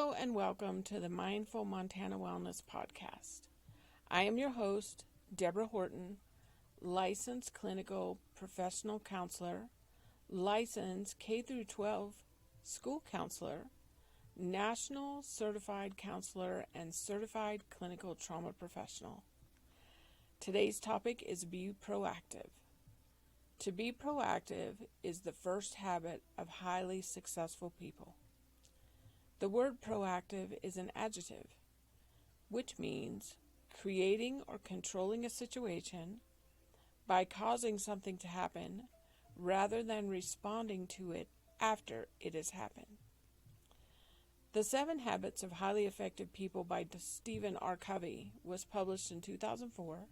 Hello and welcome to the Mindful Montana Wellness Podcast. I am your host, Deborah Horton, licensed clinical professional counselor, licensed K-12 school counselor, national certified counselor, and certified clinical trauma professional. Today's topic is be proactive. To be proactive is the first habit of highly successful people. The word proactive is an adjective, which means creating or controlling a situation by causing something to happen rather than responding to it after it has happened. The 7 Habits of Highly Effective People by Stephen R. Covey was published in 2004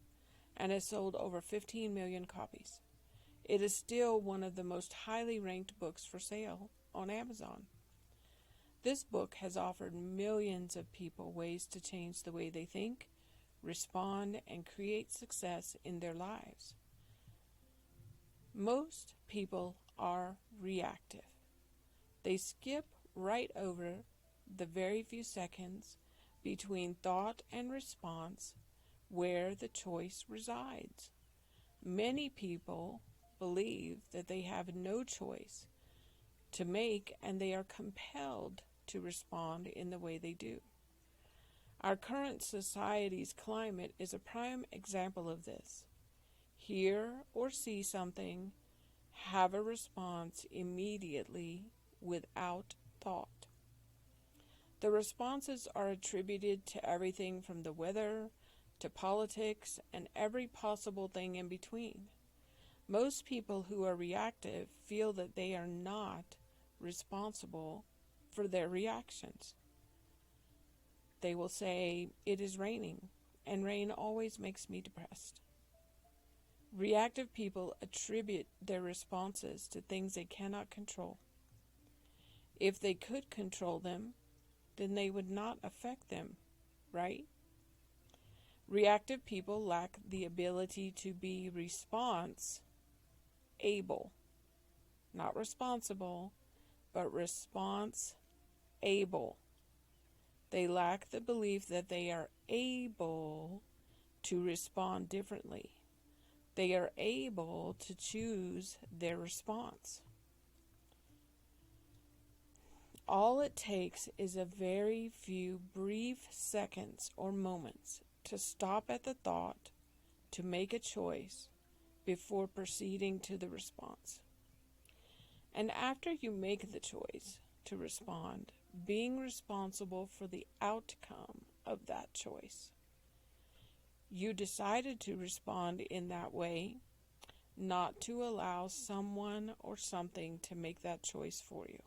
and has sold over 15 million copies. It is still one of the most highly ranked books for sale on Amazon. This book has offered millions of people ways to change the way they think, respond, and create success in their lives. Most people are reactive. They skip right over the very few seconds between thought and response where the choice resides. Many people believe that they have no choice to make, and they are compelled to respond in the way they do. Our current society's climate is a prime example of this. Hear or see something, have a response immediately without thought. The responses are attributed to everything from the weather to politics and every possible thing in between. Most people who are reactive feel that they are not responsible for their reactions. They will say, "It is raining, and rain always makes me depressed." Reactive people attribute their responses to things they cannot control. If they could control them, then they would not affect them, right? Reactive people lack the ability to be response-able. Not responsible, but response-able. They lack the belief that they are able to respond differently. They are able to choose their response. All it takes is a very few brief seconds or moments to stop at the thought, to make a choice before proceeding to the response. And after you make the choice to respond, being responsible for the outcome of that choice. You decided to respond in that way, not to allow someone or something to make that choice for you.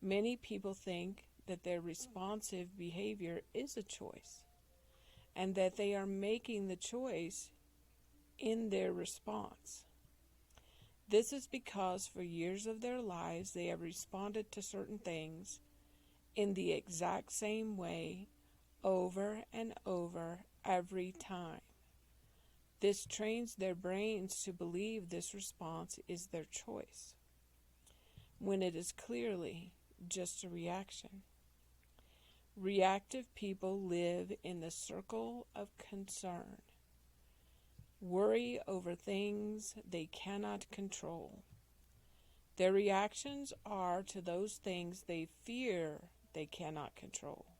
Many people think that their responsive behavior is a choice, and that they are making the choice in their response. This is because for years of their lives they have responded to certain things in the exact same way over and over every time. This trains their brains to believe this response is their choice, when it is clearly just a reaction. Reactive people live in the circle of concern. Worry over things they cannot control. Their reactions are to those things they fear they cannot control.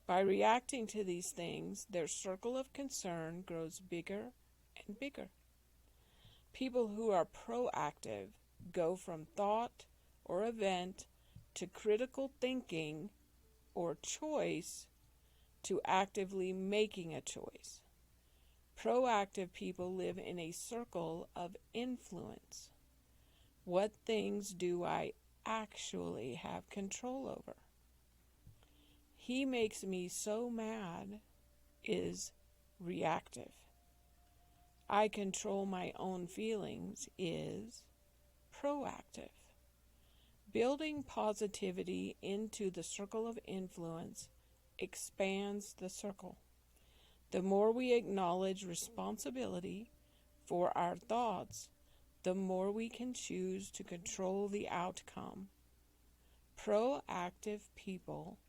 By reacting to these things, their circle of concern grows bigger and bigger. People who are proactive go from thought or event to critical thinking or choice to actively making a choice. Proactive people live in a circle of influence. What things do I actually have control over? He makes me so mad is reactive. I control my own feelings is proactive. Building positivity into the circle of influence expands the circle. The more we acknowledge responsibility for our thoughts, the more we can choose to control the outcome. Proactive people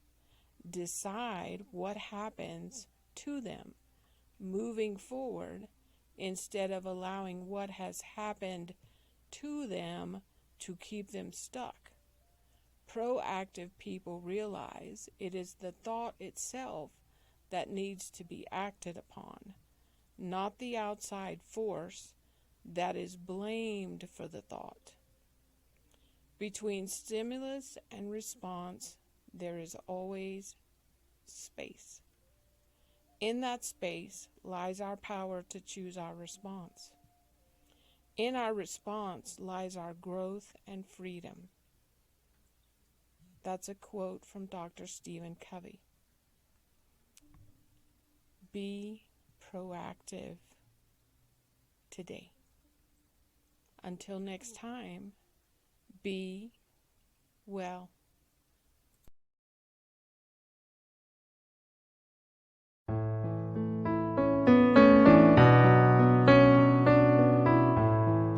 decide what happens to them moving forward instead of allowing what has happened to them to keep them stuck. Proactive people realize it is the thought itself that needs to be acted upon, not the outside force that is blamed for the thought. Between stimulus and response, there is always space. In that space lies our power to choose our response. In our response lies our growth and freedom. That's a quote from Dr. Stephen Covey. Be proactive today. Until next time, be well.